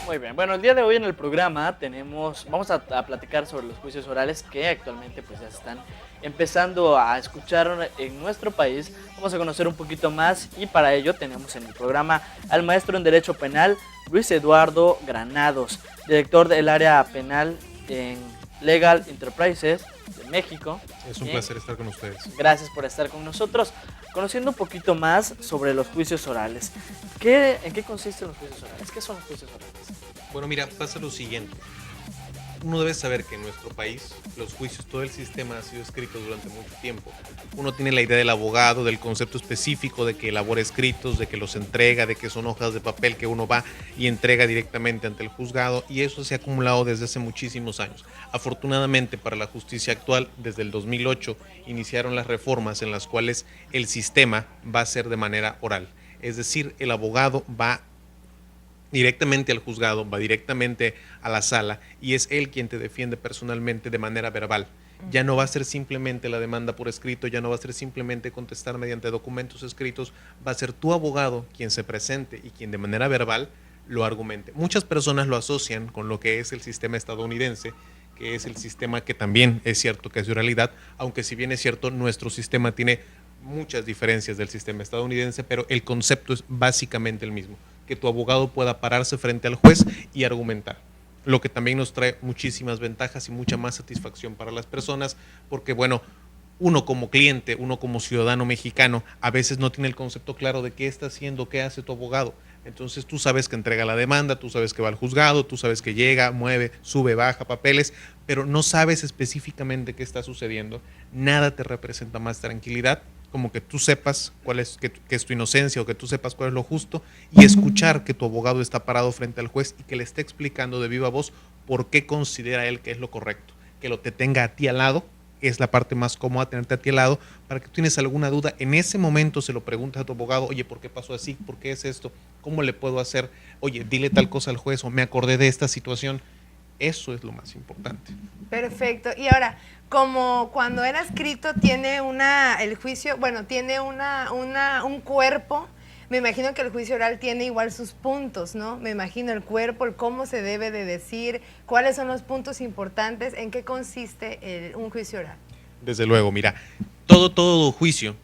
Muy bien, bueno, el día de hoy en el programa vamos a platicar sobre los juicios orales que actualmente pues ya se están empezando a escuchar en nuestro país. Vamos a conocer un poquito más y para ello tenemos en el programa al maestro en Derecho Penal, Luis Eduardo Granados, director del área penal en Legal Enterprises de México. Es un placer estar con ustedes. Gracias por estar con nosotros. Conociendo un poquito más sobre los juicios orales. ¿En qué consisten los juicios orales? ¿Qué son los juicios orales? Bueno, mira, pasa lo siguiente. Uno debe saber que en nuestro país los juicios, todo el sistema ha sido escrito durante mucho tiempo. Uno tiene la idea del abogado, del concepto específico de que elabora escritos, de que los entrega, de que son hojas de papel que uno va y entrega directamente ante el juzgado, y eso se ha acumulado desde hace muchísimos años. Afortunadamente para la justicia actual, desde el 2008 iniciaron las reformas en las cuales el sistema va a ser de manera oral. Es decir, el abogado va directamente al juzgado, va directamente a la sala y es él quien te defiende personalmente de manera verbal. Ya no va a ser simplemente la demanda por escrito, ya no va a ser simplemente contestar mediante documentos escritos, va a ser tu abogado quien se presente y quien de manera verbal lo argumente. Muchas personas lo asocian con lo que es el sistema estadounidense, que es el sistema que también es cierto que es de oralidad, aunque si bien es cierto, nuestro sistema tiene muchas diferencias del sistema estadounidense, pero el concepto es básicamente el mismo, que tu abogado pueda pararse frente al juez y argumentar, lo que también nos trae muchísimas ventajas y mucha más satisfacción para las personas, porque bueno, uno como cliente, uno como ciudadano mexicano, a veces no tiene el concepto claro de qué está haciendo, qué hace tu abogado. Entonces tú sabes que entrega la demanda, tú sabes que va al juzgado, tú sabes que llega, mueve, sube, baja papeles, pero no sabes específicamente qué está sucediendo. Nada te representa más tranquilidad como que tú sepas qué es tu inocencia o que tú sepas cuál es lo justo y escuchar que tu abogado está parado frente al juez y que le esté explicando de viva voz por qué considera él que es lo correcto. Que lo te tenga a ti al lado, es la parte más cómoda, tenerte a ti al lado, para que tú tienes alguna duda, en ese momento se lo preguntas a tu abogado, oye, ¿por qué pasó así? ¿Por qué es esto? ¿Cómo le puedo hacer? Oye, dile tal cosa al juez o me acordé de esta situación. Eso es lo más importante. Perfecto. Y ahora, como cuando era escrito tiene el juicio, bueno, tiene un cuerpo, me imagino que el juicio oral tiene igual sus puntos, ¿no? Me imagino el cuerpo, el cómo se debe de decir, cuáles son los puntos importantes, en qué consiste un juicio oral. Desde luego, mira, todo juicio,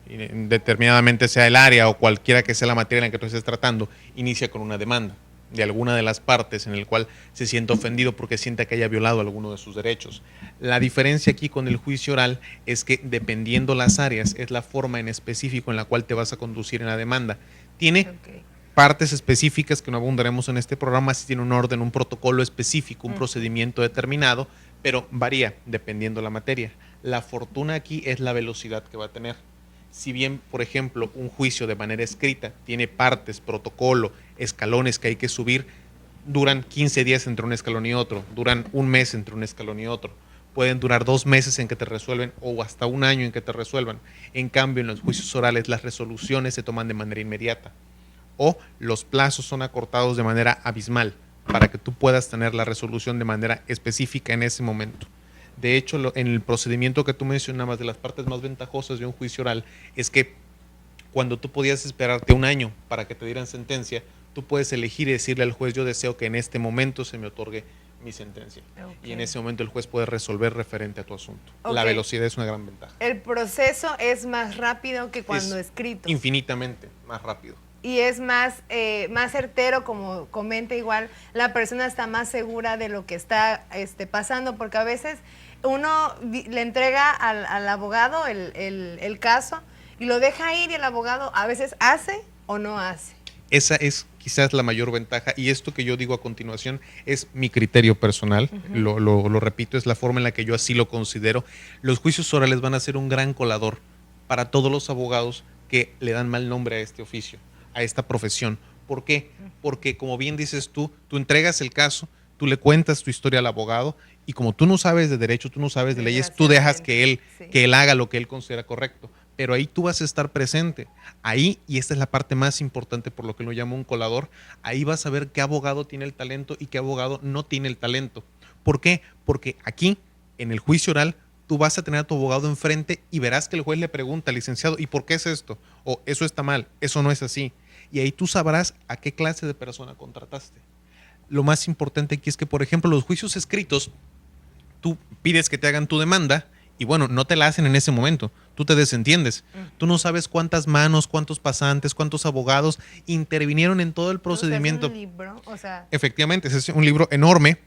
determinadamente sea el área o cualquiera que sea la materia en la que tú estés tratando, inicia con una demanda de alguna de las partes en el cual se siente ofendido porque siente que haya violado alguno de sus derechos. La diferencia aquí con el juicio oral es que dependiendo las áreas es la forma en específico en la cual te vas a conducir en la demanda. Tiene partes específicas que no abundaremos en este programa, si tiene un orden, un protocolo específico, un procedimiento determinado, pero varía dependiendo la materia. La fortuna aquí es la velocidad que va a tener. Si bien, por ejemplo, un juicio de manera escrita tiene partes, protocolo, escalones que hay que subir, duran 15 días entre un escalón y otro, duran un mes entre un escalón y otro, pueden durar 2 meses en que te resuelven o hasta un año en que te resuelvan. En cambio, en los juicios orales las resoluciones se toman de manera inmediata o los plazos son acortados de manera abismal para que tú puedas tener la resolución de manera específica en ese momento. De hecho, en el procedimiento que tú mencionabas, de las partes más ventajosas de un juicio oral, es que cuando tú podías esperarte un año para que te dieran sentencia, tú puedes elegir y decirle al juez, yo deseo que en este momento se me otorgue mi sentencia. Y en ese momento el juez puede resolver referente a tu asunto. La velocidad es una gran ventaja. El proceso es más rápido que cuando escrito. Infinitamente más rápido. Y es más certero, como comenta igual, la persona está más segura de lo que está pasando, porque a veces uno le entrega al abogado el caso y lo deja ir y el abogado a veces hace o no hace. Esa es quizás la mayor ventaja y esto que yo digo a continuación es mi criterio personal, lo repito, es la forma en la que yo así lo considero. Los juicios orales van a ser un gran colador para todos los abogados que le dan mal nombre a este oficio, a esta profesión. ¿Por qué? Porque como bien dices tú entregas el caso, tú le cuentas tu historia al abogado y como tú no sabes de derecho, tú no sabes de leyes, tú dejas que él haga lo que él considera correcto. Pero ahí tú vas a estar presente. Ahí, y esta es la parte más importante por lo que lo llamo un colador, ahí vas a ver qué abogado tiene el talento y qué abogado no tiene el talento. ¿Por qué? Porque aquí, en el juicio oral, tú vas a tener a tu abogado enfrente y verás que el juez le pregunta, licenciado, ¿y por qué es esto? O eso está mal, eso no es así. Y ahí tú sabrás a qué clase de persona contrataste. Lo más importante aquí es que, por ejemplo, los juicios escritos, tú pides que te hagan tu demanda y bueno, no te la hacen en ese momento, tú te desentiendes. Tú no sabes cuántas manos, cuántos pasantes, cuántos abogados intervinieron en todo el procedimiento. O sea, es un libro, o sea, Efectivamente, ese es un libro enorme.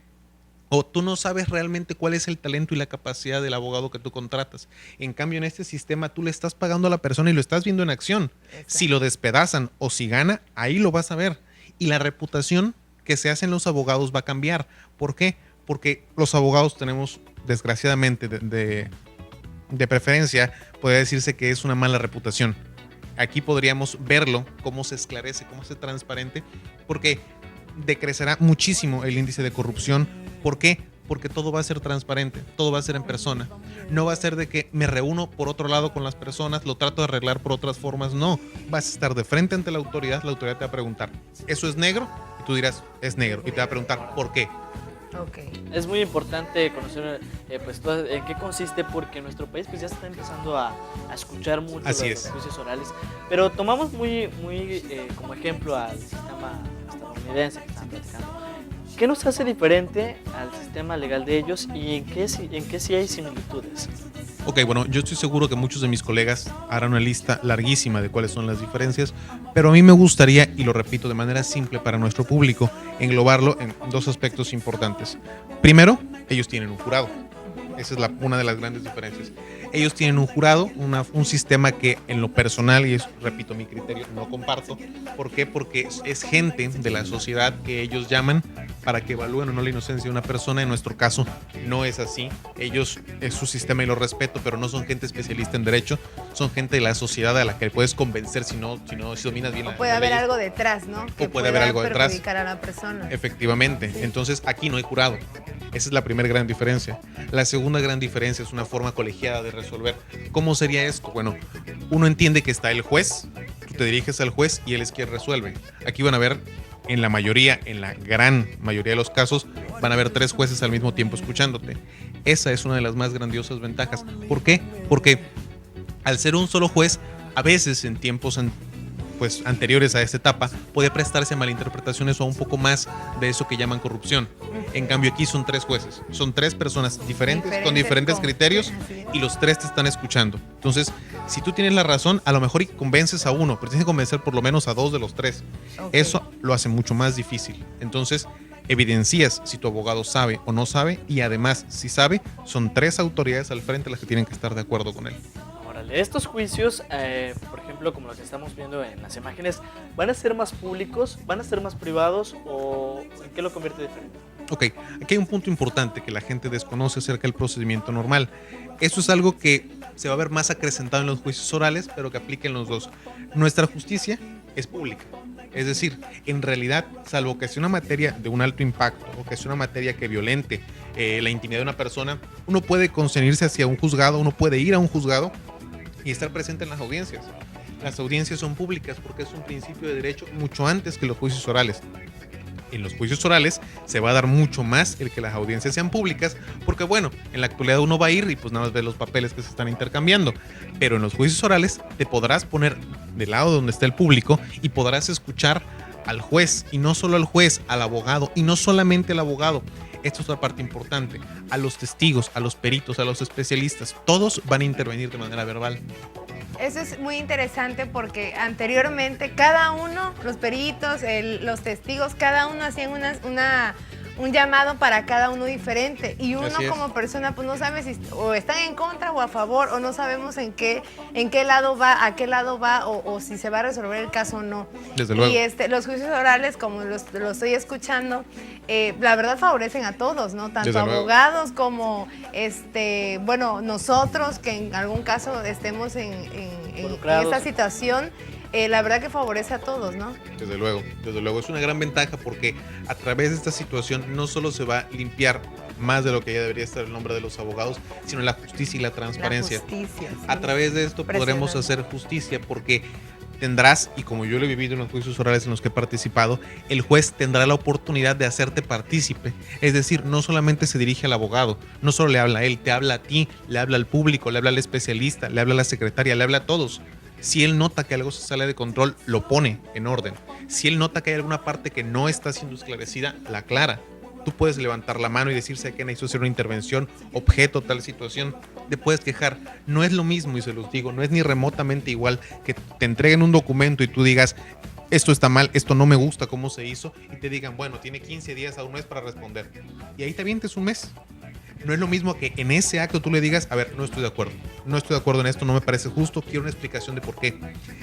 O tú no sabes realmente cuál es el talento y la capacidad del abogado que tú contratas. En cambio, en este sistema tú le estás pagando a la persona y lo estás viendo en acción. exacto. Si lo despedazan o si gana, ahí lo vas a ver. Y la reputación que se hace en los abogados va a cambiar. ¿Por qué? Porque los abogados tenemos, desgraciadamente, de preferencia, podría decirse que es una mala reputación. Aquí podríamos verlo, cómo se esclarece, cómo se transparente, porque decrecerá muchísimo el índice de corrupción. ¿Por qué? Porque todo va a ser transparente, todo va a ser en persona. No va a ser de que me reúno por otro lado con las personas, lo trato de arreglar por otras formas. No, vas a estar de frente ante la autoridad te va a preguntar, ¿eso es negro? Y tú dirás, es negro. Y te va a preguntar, ¿por qué? Ok. Es muy importante conocer pues en qué consiste, porque en nuestro país pues ya se está empezando a escuchar mucho Así los es. juicios orales, pero tomamos muy como ejemplo al sistema estadounidense que están platicando. ¿Qué nos hace diferente al sistema legal de ellos y en qué sí hay similitudes? Ok, bueno, yo estoy seguro que muchos de mis colegas harán una lista larguísima de cuáles son las diferencias, pero a mí me gustaría, y lo repito de manera simple para nuestro público, englobarlo en dos aspectos importantes. Primero, ellos tienen un jurado. Esa es una de las grandes diferencias. Ellos tienen un jurado, un sistema que en lo personal, y es, repito, mi criterio, no comparto. ¿Por qué? Porque es gente de la sociedad que ellos llaman para que evalúen o no la inocencia de una persona. En nuestro caso no es así. Ellos, es su sistema y lo respeto, pero no son gente especialista en derecho. Son gente de la sociedad a la que puedes convencer si dominas bien O la puede la haber ley. algo detrás, ¿no? Que puede haber algo detrás. perjudicar a la persona. Efectivamente. Sí. Entonces, aquí no hay jurado. Esa es la primera gran diferencia. La segunda gran diferencia es una forma colegiada de resolver. ¿Cómo sería esto? Bueno, uno entiende que está el juez, tú te diriges al juez y él es quien resuelve. Aquí van a ver, en la gran mayoría de los casos, van a haber 3 jueces al mismo tiempo escuchándote. Esa es una de las más grandiosas ventajas. ¿Por qué? Porque al ser un solo juez, a veces en tiempos anteriores a esta etapa, podía prestarse a malinterpretaciones o a un poco más de eso que llaman corrupción. En cambio, aquí son 3 jueces, son 3 personas diferentes con diferentes criterios y los 3 te están escuchando. Entonces, si tú tienes la razón, a lo mejor convences a uno, pero tienes que convencer por lo menos a 2 de los 3. Ok. Eso lo hace mucho más difícil. Entonces, evidencias si tu abogado sabe o no sabe, y además, si sabe, son 3 autoridades al frente las que tienen que estar de acuerdo con él. Órale, estos juicios, por ejemplo, como los que estamos viendo en las imágenes, ¿van a ser más públicos, van a ser más privados o en qué lo convierte diferente? Ok, aquí hay un punto importante que la gente desconoce acerca del procedimiento normal. Esto es algo que se va a ver más acrecentado en los juicios orales, pero que aplica en los dos. Nuestra justicia es pública. Es decir, en realidad, salvo que sea una materia de un alto impacto o que sea una materia que violente la intimidad de una persona, uno puede concernirse hacia un juzgado, uno puede ir a un juzgado y estar presente en las audiencias. Las audiencias son públicas porque es un principio de derecho mucho antes que los juicios orales. En los juicios orales se va a dar mucho más el que las audiencias sean públicas, porque bueno, en la actualidad uno va a ir y pues nada más ve los papeles que se están intercambiando, pero en los juicios orales te podrás poner del lado donde está el público y podrás escuchar al juez, y no solo al juez, al abogado, y no solamente al abogado. Esto es la parte importante, a los testigos, a los peritos, a los especialistas, todos van a intervenir de manera verbal. Eso es muy interesante porque anteriormente cada uno, los peritos, los testigos, cada uno hacían un llamado para cada uno diferente y uno Así es. como persona pues no sabe si o están en contra o a favor o no sabemos en qué lado va, a qué lado va o si se va a resolver el caso o no. Desde luego. Y los juicios orales, como lo estoy escuchando, la verdad favorecen a todos, ¿no? Tanto Desde luego. abogados como bueno, nosotros que en algún caso estemos en Involucrados. esta situación, la verdad que favorece a todos, ¿no? Desde luego, es una gran ventaja porque a través de esta situación no solo se va a limpiar más de lo que ya debería estar el nombre de los abogados, sino la justicia y la transparencia. La justicia. Sí. A través de esto podremos Impresionante. hacer justicia porque tendrás, y como yo lo he vivido en los juicios orales en los que he participado, el juez tendrá la oportunidad de hacerte partícipe. Es decir, no solamente se dirige al abogado, no solo le habla a él, te habla a ti, le habla al público, le habla al especialista, le habla a la secretaria, le habla a todos. Si él nota que algo se sale de control, lo pone en orden. Si él nota que hay alguna parte que no está siendo esclarecida, la aclara. Tú puedes levantar la mano y decir, sé que necesito hacer una intervención, objeto tal situación, te puedes quejar. No es lo mismo, y se los digo, no es ni remotamente igual que te entreguen un documento y tú digas, esto está mal, esto no me gusta, cómo se hizo, y te digan, bueno, tiene 15 días a un mes para responder. Y ahí te avientes un mes. No es lo mismo que en ese acto tú le digas, a ver, no estoy de acuerdo en esto, no me parece justo, quiero una explicación de por qué.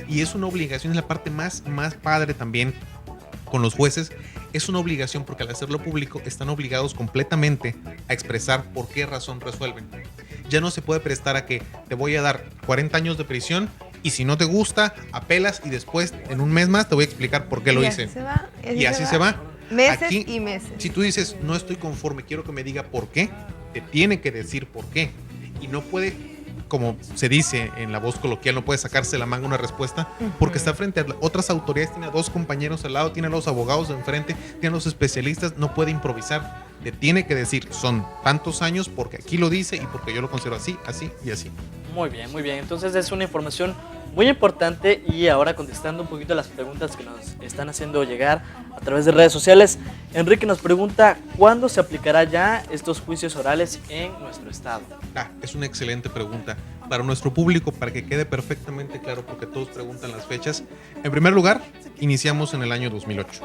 Y es una obligación, es la parte más padre también con los jueces, es una obligación porque al hacerlo público están obligados completamente a expresar por qué razón resuelven. Ya no se puede prestar a que te voy a dar 40 años de prisión y si no te gusta, apelas y después en un mes más te voy a explicar por qué lo hice. Y así se va. Meses Aquí, y meses. Si tú dices, no estoy conforme, quiero que me diga por qué, te tiene que decir por qué. Y no puede, como se dice en la voz coloquial, no puede sacarse la manga una respuesta porque está frente a otras autoridades, tiene a dos compañeros al lado, tiene a los abogados de enfrente, tiene a los especialistas, no puede improvisar. Te tiene que decir, son tantos años porque aquí lo dice y porque yo lo considero así, así y así. Muy bien, muy bien. Entonces es una información muy importante y ahora contestando un poquito las preguntas que nos están haciendo llegar a través de redes sociales. Enrique nos pregunta, ¿cuándo se aplicará ya estos juicios orales en nuestro estado? Es una excelente pregunta. Para nuestro público, para que quede perfectamente claro, porque todos preguntan las fechas. En primer lugar, iniciamos en el año 2008.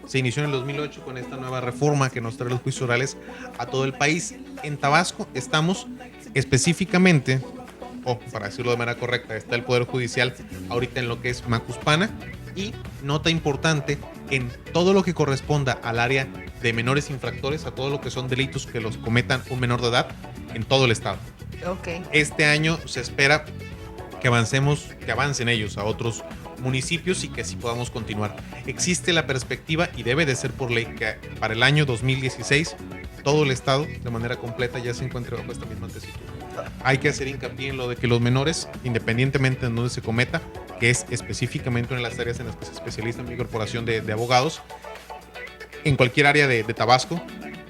Se inició en el 2008 con esta nueva reforma que nos trae los juicios orales a todo el país. En Tabasco estamos específicamente, para decirlo de manera correcta, está el Poder Judicial ahorita en lo que es Macuspana, y nota importante, en todo lo que corresponda al área de menores infractores, a todo lo que son delitos que los cometan un menor de edad, en todo el estado. Okay. Este año se espera que avancen ellos a otros municipios y que así podamos continuar. Existe la perspectiva, y debe de ser por ley, que para el año 2016 todo el estado de manera completa ya se encuentre bajo esta misma tesitura. Hay que hacer hincapié en lo de que los menores, independientemente de donde se cometa, que es específicamente una de las áreas en las que se especializa mi corporación de abogados, en cualquier área de Tabasco,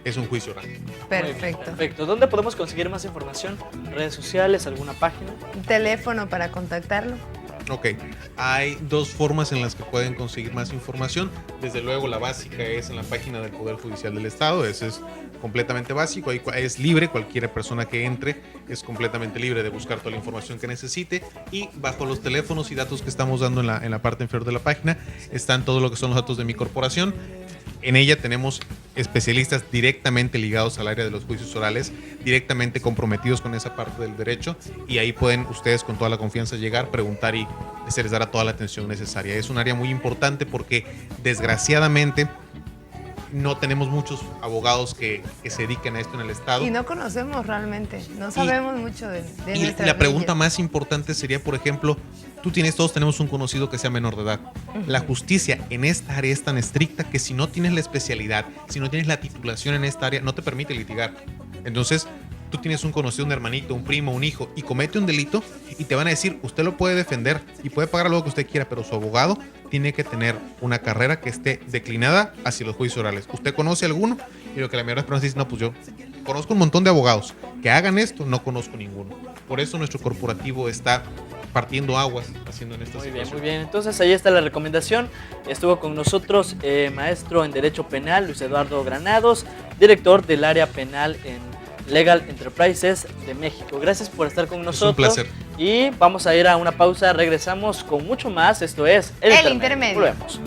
es un juicio oral. Perfecto. Perfecto. ¿Dónde podemos conseguir más información? ¿Redes sociales? ¿Alguna página? ¿Un teléfono para contactarlo? Ok, hay dos formas en las que pueden conseguir más información. Desde luego la básica es en la página del Poder Judicial del Estado, ese es completamente básico, ahí es libre, cualquier persona que entre es completamente libre de buscar toda la información que necesite, y bajo los teléfonos y datos que estamos dando en la parte inferior de la página están todo lo que son los datos de mi corporación. En ella tenemos especialistas directamente ligados al área de los juicios orales, directamente comprometidos con esa parte del derecho, y ahí pueden ustedes con toda la confianza llegar, preguntar y se les dará toda la atención necesaria. Es un área muy importante porque desgraciadamente no tenemos muchos abogados que se dediquen a esto en el estado. Y no conocemos realmente, no sabemos mucho de nuestra la pregunta más importante sería, por ejemplo, todos tenemos un conocido que sea menor de edad. La justicia en esta área es tan estricta que si no tienes la especialidad, si no tienes la titulación en esta área, no te permite litigar. Entonces, tú tienes un conocido, un hermanito, un primo, un hijo, y comete un delito y te van a decir, usted lo puede defender y puede pagar lo que usted quiera, pero su abogado tiene que tener una carrera que esté declinada hacia los juicios orales. ¿Usted conoce alguno? Y lo que la mayoría de las personas dicen, no, pues yo conozco un montón de abogados que hagan esto, no conozco ninguno. Por eso nuestro corporativo está partiendo aguas haciendo en esta situación. Muy bien. Entonces ahí está la recomendación. Estuvo con nosotros maestro en Derecho Penal, Luis Eduardo Granados, director del área penal en Legal Enterprises de México. Gracias por estar con nosotros. Es un placer. Y vamos a ir a una pausa, regresamos con mucho más. Esto es El Intermedio. Volvemos.